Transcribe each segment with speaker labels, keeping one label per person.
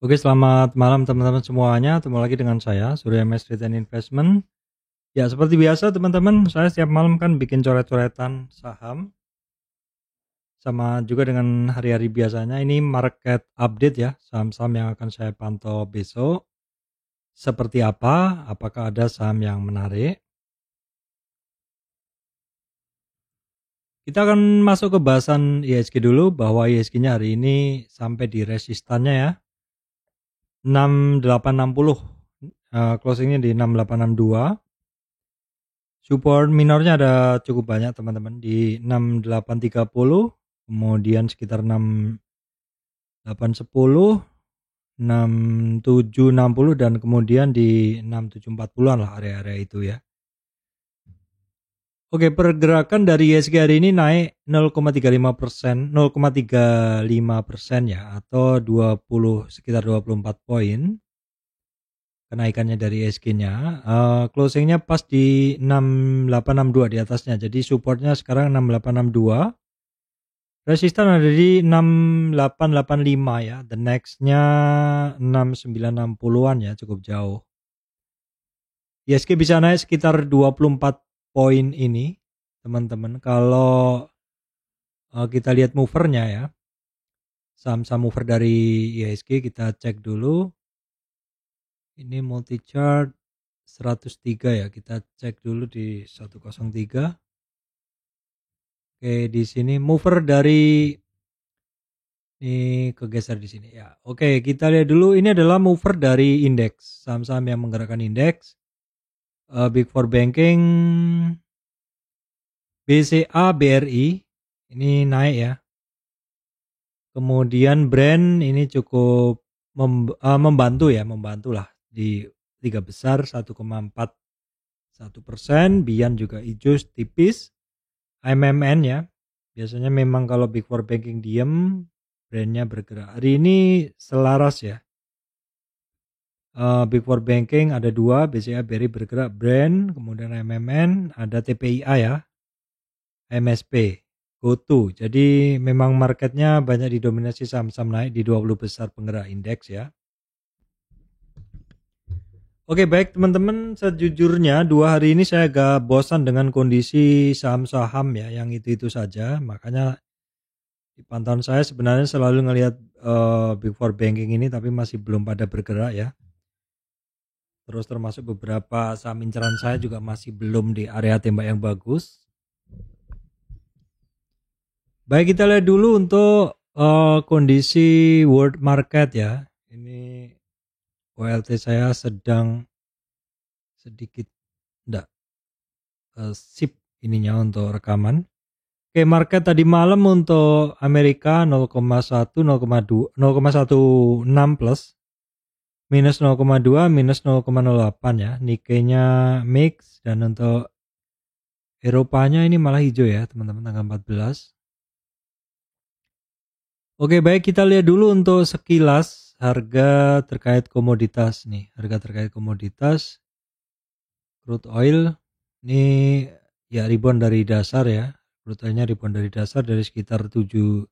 Speaker 1: Oke, selamat malam teman-teman semuanya. Ketemu lagi dengan saya, Surya MS Return Investment. Ya, seperti biasa teman-teman, saya setiap malam kan bikin coret-coretan saham. Sama juga dengan hari-hari biasanya, ini market update ya, saham-saham yang akan saya pantau besok. Seperti apa? Apakah ada saham yang menarik? Kita akan masuk ke bahasan IHSG dulu, bahwa IHSG-nya hari ini sampai di resistannya ya. 6860, closingnya di 6862. Support minornya ada cukup banyak teman-teman di 6830, kemudian sekitar 6810, 6760 dan kemudian di 6740-an lah area-area itu ya. Oke, pergerakan dari IHSG hari ini naik 0,35%, 0,35% ya, atau sekitar 24 poin. Kenaikannya dari IHSG-nya, closingnya pas di 6862 di atasnya. Jadi supportnya sekarang 6862. Resistan ada di 6885 ya. The next-nya 6960-an ya, cukup jauh. IHSG bisa naik sekitar 24 poin ini, teman-teman. Kalau kita lihat movernya ya. Saham-saham mover dari IHSG kita cek dulu. Ini multi chart 103 ya, kita cek dulu di 103. Oke, di sini mover dari ini kegeser di sini ya. Oke, kita lihat dulu, ini adalah mover dari indeks, saham-saham yang menggerakkan indeks. Big Four Banking, BCA, BRI ini naik ya. Kemudian brand ini cukup membantu lah di tiga besar 1,41%. Bian juga hijau tipis. MMN ya, biasanya memang kalau Big Four Banking diem, brandnya bergerak. Hari ini selaras ya. Big Four Banking ada dua, BCA, BRI bergerak, brand, kemudian MMN, ada TPIA ya, MSP, GoTo. Jadi memang marketnya banyak didominasi saham-saham naik di 20 besar penggerak indeks ya. Oke, baik teman-teman, sejujurnya 2 hari ini saya agak bosan dengan kondisi saham-saham ya, yang itu-itu saja. Makanya di pantauan saya sebenarnya selalu ngelihat Big Four Banking ini, tapi masih belum pada bergerak ya. Terus termasuk beberapa saham inceran saya juga masih belum di area tembak yang bagus. Baik, kita lihat dulu untuk kondisi world market ya. Ini OLT saya sedang sedikit sip ininya untuk rekaman. Oke, market tadi malam untuk Amerika 0,1, 0,2, 0,16 plus, minus 0,2, minus 0,08 ya. Nikkei-nya mix, dan untuk Eropanya ini malah hijau ya teman-teman, tanggal 14. Oke, baik, kita lihat dulu untuk sekilas harga terkait komoditas nih. Harga terkait komoditas crude oil ini ya rebound dari dasar ya. Crude oilnya rebound dari dasar dari sekitar 75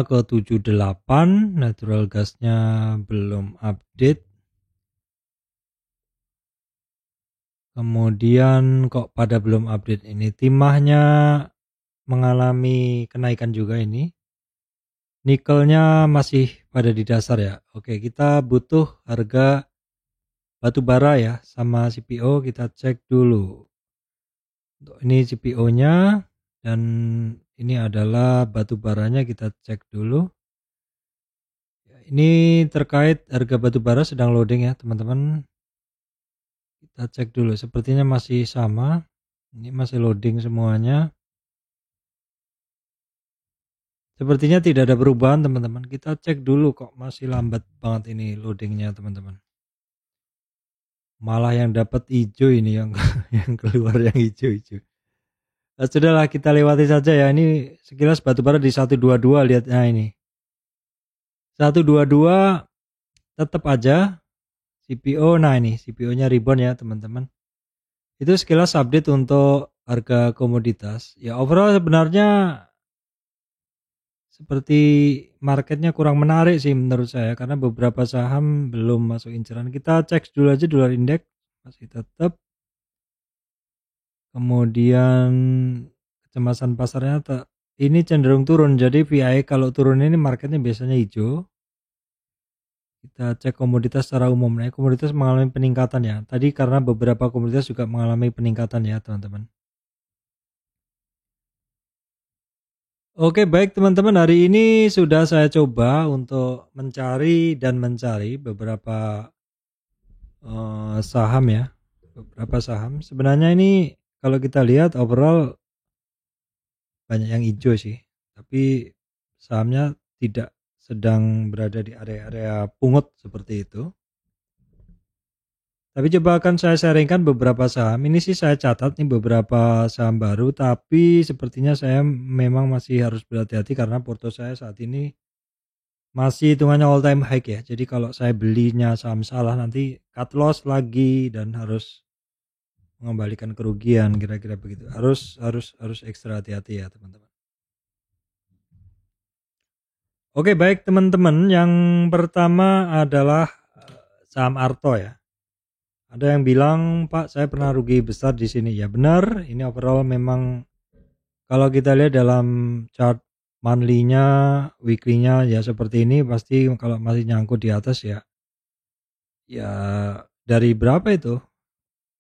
Speaker 1: ke 78. Natural gasnya belum update. Kemudian kok pada belum update ini, timahnya mengalami kenaikan juga ini. Nikelnya masih pada di dasar ya. Oke, kita butuh harga batu bara ya sama CPO, kita cek dulu. Ini CPO-nya dan ini adalah batu baranya, kita cek dulu. Ini terkait harga batu bara sedang loading ya teman-teman. Kita cek dulu, sepertinya masih sama. Ini masih loading semuanya. Sepertinya tidak ada perubahan teman-teman. Kita cek dulu, kok masih lambat banget ini loadingnya teman-teman. Malah yang dapat hijau ini, yang yang keluar yang hijau-hijau. Nah, sudahlah, kita lewati saja ya. Ini sekilas batubara di 122, lihatnya ini. 122 tetap aja CPO. Nah, ini CPO-nya rebound ya teman-teman. Itu sekilas update untuk harga komoditas. Ya, overall sebenarnya seperti marketnya kurang menarik sih menurut saya, karena beberapa saham belum masuk inceran. Kita cek dulu aja dolar indeks masih tetap. Kemudian kecemasan pasarnya ini cenderung turun, jadi VIX kalau turun ini marketnya biasanya hijau. Kita cek komoditas secara umum. Nah, komoditas mengalami peningkatan ya. Tadi karena beberapa komoditas juga mengalami peningkatan ya, teman-teman. Oke, baik teman-teman, hari ini sudah saya coba untuk mencari beberapa saham ya. Beberapa saham. Sebenarnya ini kalau kita lihat overall banyak yang hijau sih. Tapi sahamnya tidak sedang berada di area-area pungut seperti itu. Tapi coba akan saya sharingkan beberapa saham. Ini sih saya catat nih beberapa saham baru, tapi sepertinya saya memang masih harus berhati-hati karena porto saya saat ini masih hitungannya all time high ya. Jadi kalau saya belinya saham salah nanti cut loss lagi dan harus mengembalikan kerugian, kira-kira begitu. Harus ekstra hati-hati ya, teman-teman. Oke, baik teman-teman, yang pertama adalah saham Arto ya. Ada yang bilang, Pak, saya pernah rugi besar di sini. Ya benar, ini overall memang kalau kita lihat dalam chart monthly-nya, weekly-nya ya seperti ini, pasti kalau masih nyangkut di atas ya. Ya dari berapa itu?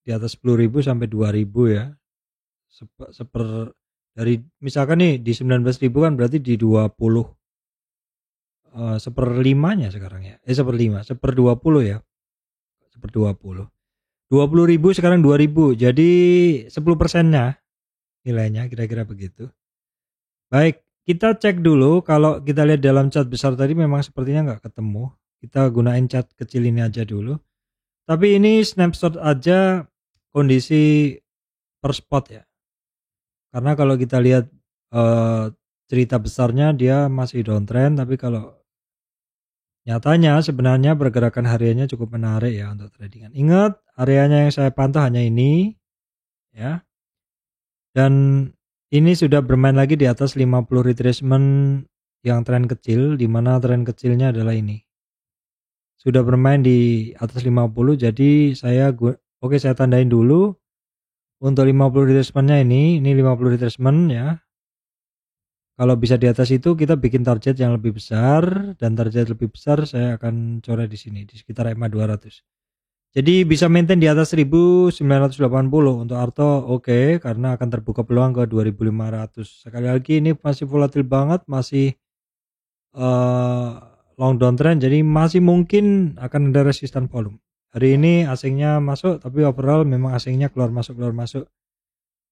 Speaker 1: Di atas 10.000 sampai 2.000 ya. Dari misalkan nih di 19.000 kan berarti di 20 seperlimanya sekarang ya. Seperlima, 1/20 ya. 1/20. 20.000 sekarang 2.000, jadi 10%-nya nilainya, kira-kira begitu. Baik, kita cek dulu. Kalau kita lihat dalam chart besar tadi memang sepertinya nggak ketemu. Kita gunain chart kecil ini aja dulu. Tapi ini snapshot aja kondisi per spot ya. Karena kalau kita lihat cerita besarnya dia masih downtrend, tapi kalau nyatanya sebenarnya pergerakan hariannya cukup menarik ya untuk tradingan. Ingat, areanya yang saya pantau hanya ini ya. Dan ini sudah bermain lagi di atas 50 retracement yang tren kecil, di mana tren kecilnya adalah ini. Sudah bermain di atas 50, jadi saya tandain dulu untuk 50 retracement-nya ini 50 retracement ya. Kalau bisa di atas itu kita bikin target yang lebih besar, dan target lebih besar saya akan coret di sini di sekitar EMA 200. Jadi bisa maintain di atas 1980 untuk Arto oke, karena akan terbuka peluang ke 2500. Sekali lagi ini masih volatil banget, masih long downtrend, jadi masih mungkin akan ada resistan volume. Hari ini asingnya masuk, tapi overall memang asingnya keluar masuk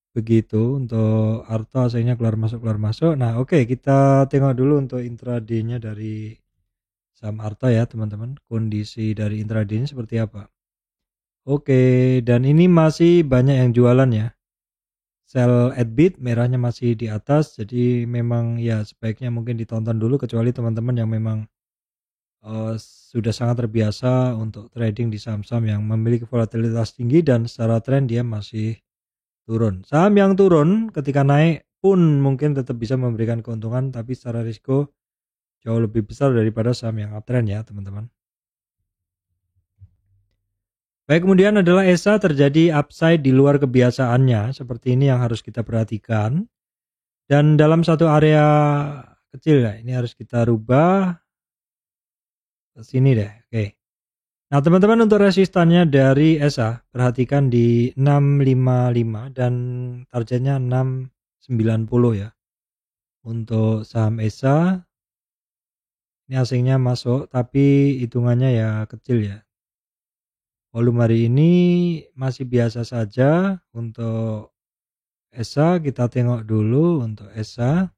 Speaker 1: begitu. Untuk Arto asingnya keluar masuk. Nah oke, kita tengok dulu untuk intraday-nya dari saham Arto ya teman-teman. Kondisi dari intraday-nya seperti apa? Oke, dan ini masih banyak yang jualan ya. Sell at bid merahnya masih di atas, jadi memang ya sebaiknya mungkin ditonton dulu, kecuali teman-teman yang memang sudah sangat terbiasa untuk trading di saham-saham yang memiliki volatilitas tinggi dan secara tren dia masih turun. Saham yang turun ketika naik pun mungkin tetap bisa memberikan keuntungan, tapi secara risiko jauh lebih besar daripada saham yang uptrend ya teman-teman. Baik, kemudian adalah ESA terjadi upside di luar kebiasaannya, seperti ini yang harus kita perhatikan. Dan dalam satu area kecil ya, ini harus kita rubah ke sini deh. Oke. Nah, teman-teman, untuk resistannya dari ESA perhatikan di 655 dan targetnya 690 ya. Untuk saham ESA ini asingnya masuk, tapi hitungannya ya kecil ya. Volume hari ini masih biasa saja. Untuk ESA kita tengok dulu untuk ESA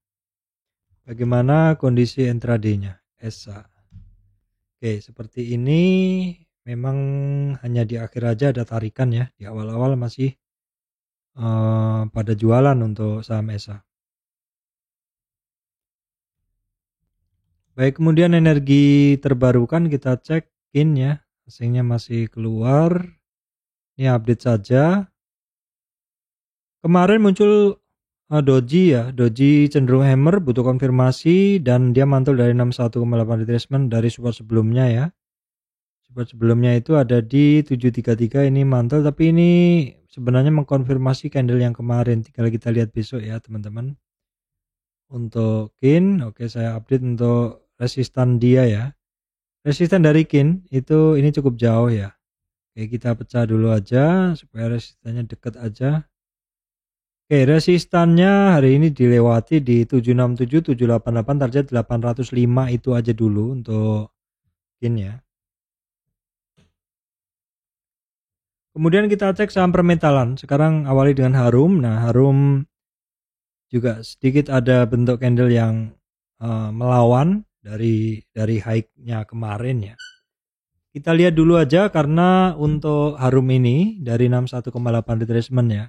Speaker 1: bagaimana kondisi intraday-nya ESA. Oke, seperti ini. Memang hanya di akhir aja ada tarikan ya, di awal-awal masih pada jualan untuk saham ESA. Baik, kemudian energi terbarukan kita cek in ya, asingnya masih keluar. Ini update saja. Kemarin muncul doji ya, doji cenderung hammer, butuh konfirmasi dan dia mantul dari 61,8 retracement dari support sebelumnya ya. Support sebelumnya itu ada di 733, ini mantul, tapi ini sebenarnya mengkonfirmasi candle yang kemarin. Tinggal kita lihat besok ya teman-teman. Untuk Kin, oke saya update untuk resistan dia ya. Resistan dari Kin itu ini cukup jauh ya. Oke, kita pecah dulu aja supaya resistannya deket aja. Oke, resistannya hari ini dilewati di 767, 788, target 805 itu aja dulu untuk Kin ya. Kemudian kita cek saham permetalan. Sekarang awali dengan Harum. Nah, Harum juga sedikit ada bentuk candle yang melawan dari high-nya kemarin ya. Kita lihat dulu aja karena untuk Harum ini dari 61,8 retracement ya.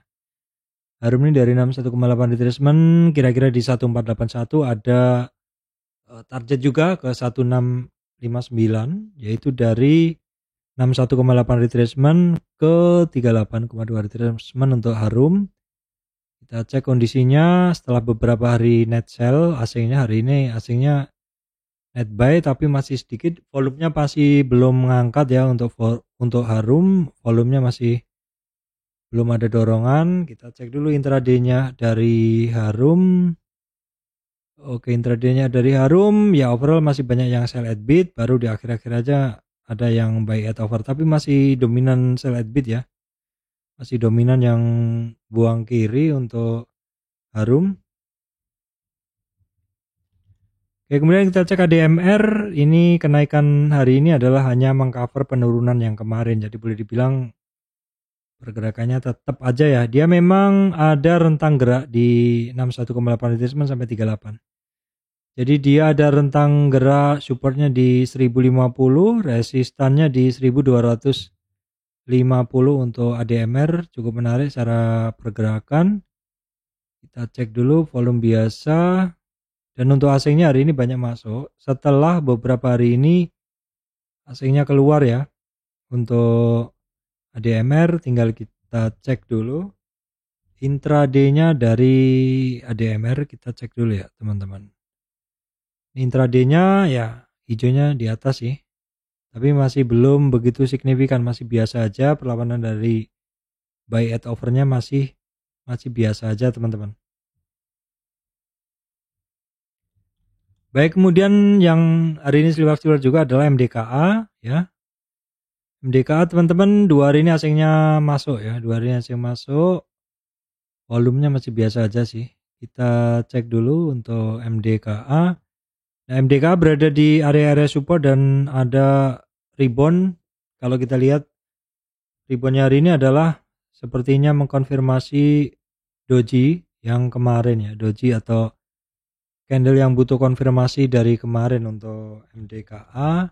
Speaker 1: Harum ini dari 61,8 retracement kira-kira di 1481 ada target juga ke 1659 yaitu dari 61,8 retracement ke 38,2 retracement untuk Harum. Kita cek kondisinya setelah beberapa hari net sell, asingnya hari ini asingnya net buy tapi masih sedikit, volumenya masih belum mengangkat ya untuk Harum, volumenya masih belum ada dorongan. Kita cek dulu intraday-nya dari Harum. Oke, intraday-nya dari Harum ya overall masih banyak yang sell at bid, baru di akhir-akhir aja ada yang buy at over, tapi masih dominan sell at bid ya. Masih dominan yang buang kiri untuk Harum. Oke, kemudian kita cek ADMR, ini kenaikan hari ini adalah hanya mengcover penurunan yang kemarin, jadi boleh dibilang pergerakannya tetap aja ya. Dia memang ada rentang gerak di 61,8 retracement sampai 38. Jadi dia ada rentang gerak supportnya di 1050, resistannya di 1250 untuk ADMR, cukup menarik secara pergerakan. Kita cek dulu volume biasa. Dan untuk asingnya hari ini banyak masuk. Setelah beberapa hari ini asingnya keluar ya. Untuk ADMR tinggal kita cek dulu. Intraday-nya dari ADMR kita cek dulu ya teman-teman. Intraday-nya ya hijaunya di atas sih. Tapi masih belum begitu signifikan, masih biasa aja. Perlawanan dari buy at over-nya masih biasa aja teman-teman. Baik, kemudian yang hari ini seliwar-seliwar juga adalah MDKA ya. MDKA teman-teman 2 hari ini asingnya masuk ya, 2 hari ini asing masuk. Volumenya masih biasa aja sih. Kita cek dulu untuk MDKA. Nah, MDKA berada di area-area support dan ada rebound. Kalau kita lihat reboundnya hari ini adalah sepertinya mengkonfirmasi doji yang kemarin ya, doji atau candle yang butuh konfirmasi dari kemarin untuk MDKA.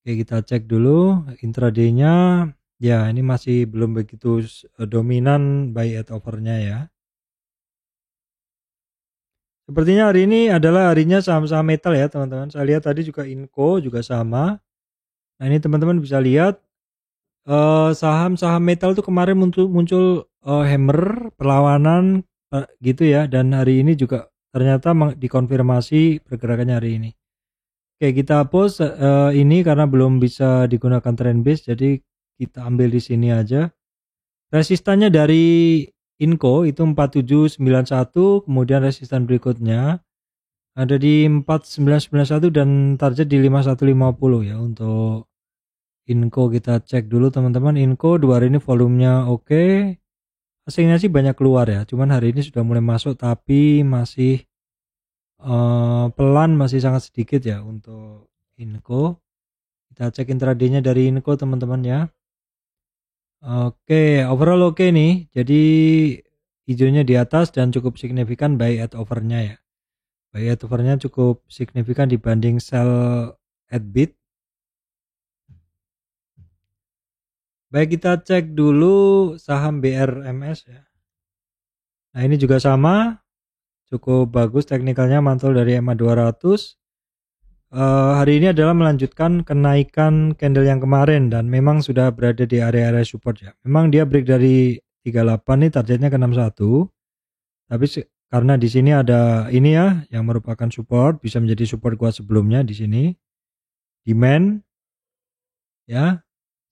Speaker 1: Oke, kita cek dulu intraday-nya. Ya, ini masih belum begitu dominan buy at over-nya ya. Sepertinya hari ini adalah harinya saham-saham metal ya teman-teman. Saya lihat tadi juga Inco juga sama. Nah, ini teman-teman bisa lihat saham-saham metal tuh kemarin muncul hammer perlawanan gitu ya, dan hari ini juga ternyata dikonfirmasi pergerakannya hari ini. Oke, kita post ini karena belum bisa digunakan trend base, jadi kita ambil di sini aja. Resistannya dari Inco itu 4791, kemudian resistan berikutnya ada di 4991 dan target di 5150 ya untuk Inco. Kita cek dulu teman-teman. Inco 2 hari ini volumenya oke. Asingnya sih banyak keluar ya, cuman hari ini sudah mulai masuk tapi masih pelan, masih sangat sedikit ya untuk Inco. Kita cek intraday-nya dari Inco teman-teman ya. Oke, overall oke nih. Jadi hijaunya di atas dan cukup signifikan buy at over-nya ya. Buy at over-nya cukup signifikan dibanding sell at bid. Baik, kita cek dulu saham BRMS ya. Nah, ini juga sama, cukup bagus teknikalnya, mantul dari EMA 200. Hari ini adalah melanjutkan kenaikan candle yang kemarin dan memang sudah berada di area-area support ya. Memang dia break dari 38 nih, targetnya ke 61. Tapi karena di sini ada ini ya yang merupakan support, bisa menjadi support kuat sebelumnya di sini. Demand ya.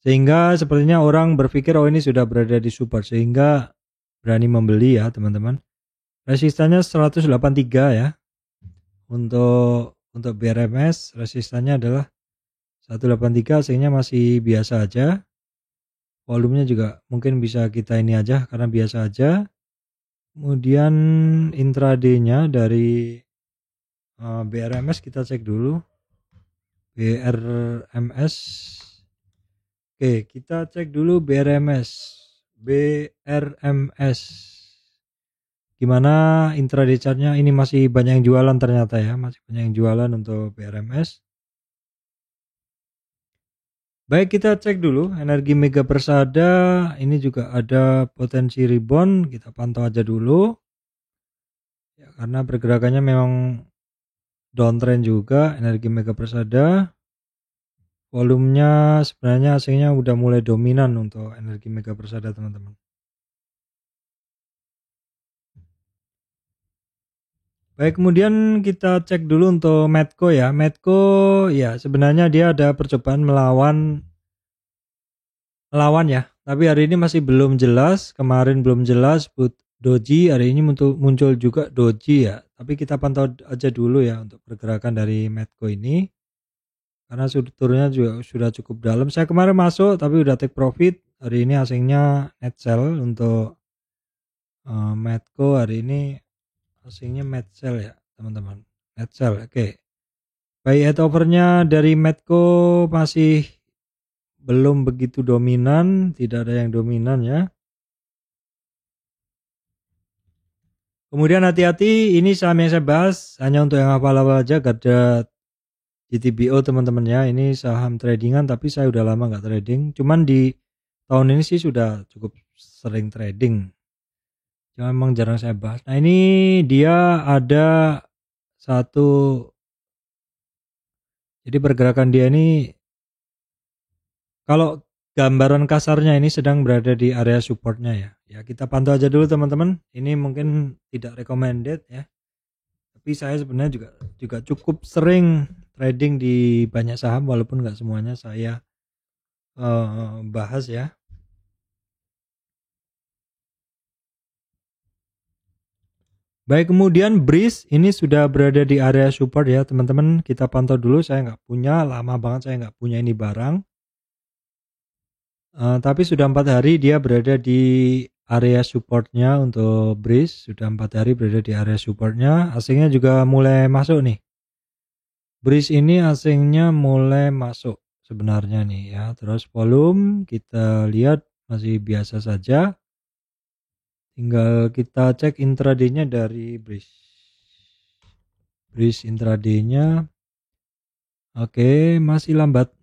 Speaker 1: Sehingga sepertinya orang berpikir oh ini sudah berada di support sehingga berani membeli ya, teman-teman. Resistannya 183 ya. Untuk BRMS resistannya adalah 183 sehingga masih biasa aja. Volumenya juga mungkin bisa kita ini aja karena biasa aja. Kemudian intraday-nya dari BRMS kita cek dulu. BRMS. Oke, kita cek dulu BRMS. Gimana intraday chartnya? Ini masih banyak yang jualan ternyata ya, masih banyak yang jualan untuk BRMS. Baik, kita cek dulu energi mega persada. Ini juga ada potensi rebound, kita pantau aja dulu ya, karena pergerakannya memang downtrend juga energi mega persada. Volumenya sebenarnya asingnya udah mulai dominan untuk energi mega persada, teman-teman. Baik, kemudian kita cek dulu untuk Medco ya. Medco ya sebenarnya dia ada percobaan melawan ya. Tapi hari ini masih belum jelas. Kemarin belum jelas doji, hari ini muncul juga doji ya. Tapi kita pantau aja dulu ya untuk pergerakan dari Medco ini. Karena turunnya juga sudah cukup dalam. Saya kemarin masuk tapi udah take profit. Hari ini asingnya net sell untuk Medco. Hari ini asingnya net sell ya, teman-teman. Net sell, oke. Buy at overnya dari Medco masih belum begitu dominan, tidak ada yang dominan ya. Kemudian hati-hati, ini saham yang saya bahas hanya untuk yang hafal-hafal aja, Garda GTBO teman-teman ya. Ini saham tradingan tapi saya udah lama nggak trading. Cuman di tahun ini sih sudah cukup sering trading. Cuma memang jarang saya bahas. Nah ini dia ada satu. Jadi pergerakan dia ini kalau gambaran kasarnya ini sedang berada di area supportnya ya. Ya kita pantau aja dulu teman-teman. Ini mungkin tidak recommended ya. Tapi saya sebenarnya juga cukup sering trading di banyak saham walaupun nggak semuanya saya bahas ya. Baik, kemudian Breeze ini sudah berada di area support ya teman-teman. Kita pantau dulu, saya nggak punya, lama banget saya nggak punya ini barang. Tapi sudah 4 hari dia berada di area supportnya untuk Breeze. Sudah 4 hari berada di area supportnya. Asingnya juga mulai masuk nih. Breeze ini asingnya mulai masuk sebenarnya nih ya. Terus volume kita lihat masih biasa saja. Tinggal kita cek intraday-nya dari Breeze. Breeze intraday-nya oke, masih lambat.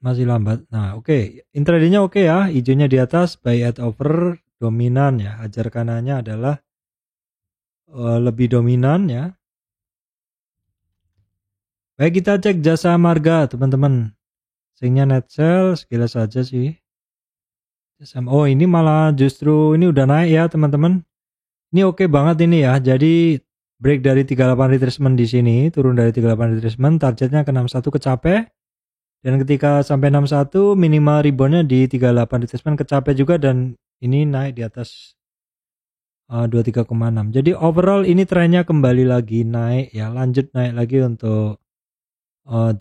Speaker 1: Nah, oke. Intraday-nya oke ya, hijaunya di atas, buy at over dominan ya. Hajar kanannya adalah lebih dominan ya. Baik, kita cek jasa marga teman-teman. Asingnya net sell sekilas saja sih. Oh, ini malah justru ini udah naik ya teman-teman. Ini oke banget ini ya. Jadi break dari 38 retracement di sini, turun dari 38 retracement, targetnya ke 61 kecapai. Dan ketika sampai 61 minimal reboundnya di 38 retracement kecapai juga dan ini naik di atas 23,6. Jadi overall ini trennya kembali lagi naik ya, lanjut naik lagi untuk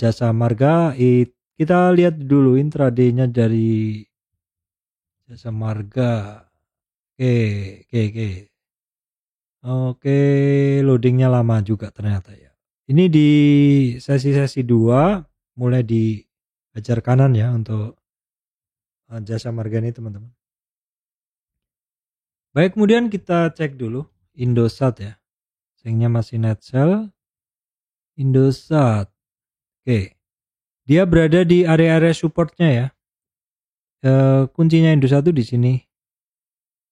Speaker 1: jasa marga. Kita lihat dulu intraday-nya dari jasa marga. Oke, loadingnya lama juga ternyata ya. Ini di sesi 2 mulai di hajar kanan ya untuk jasa marga ini teman-teman. Baik, kemudian kita cek dulu Indosat ya. Asingnya masih net sell. Indosat. Oke. Dia berada di area-area supportnya ya. Kuncinya Indosat itu di sini.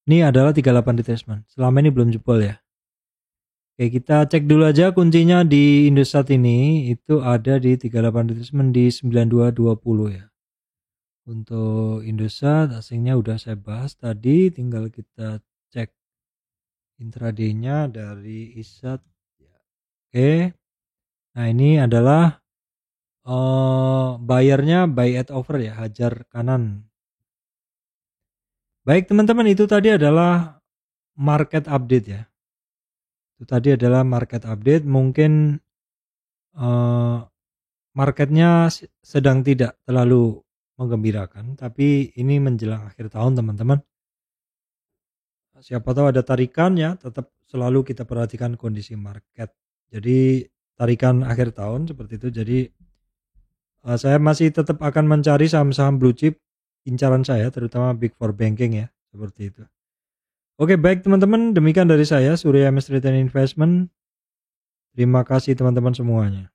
Speaker 1: Ini adalah 38 retracement. Selama ini belum jebol ya. Oke, kita cek dulu aja kuncinya di Indosat ini itu ada di 38 retracement di 9220 ya. Untuk Indosat asingnya udah saya bahas tadi, tinggal kita cek Intraday-nya dari ISAT. Oke. Nah, ini adalah bayarnya buy at over ya, hajar kanan. Baik teman-teman, itu tadi adalah market update ya. Itu tadi adalah market update. Mungkin marketnya sedang tidak terlalu menggembirakan, tapi ini menjelang akhir tahun teman-teman. Siapa tahu ada tarikan ya, tetap selalu kita perhatikan kondisi market. Jadi tarikan akhir tahun seperti itu. Jadi saya masih tetap akan mencari saham-saham blue chip incaran saya, terutama big four banking ya, seperti itu. Oke, baik teman-teman, demikian dari saya Surya MS Return Investment. Terima kasih teman-teman semuanya.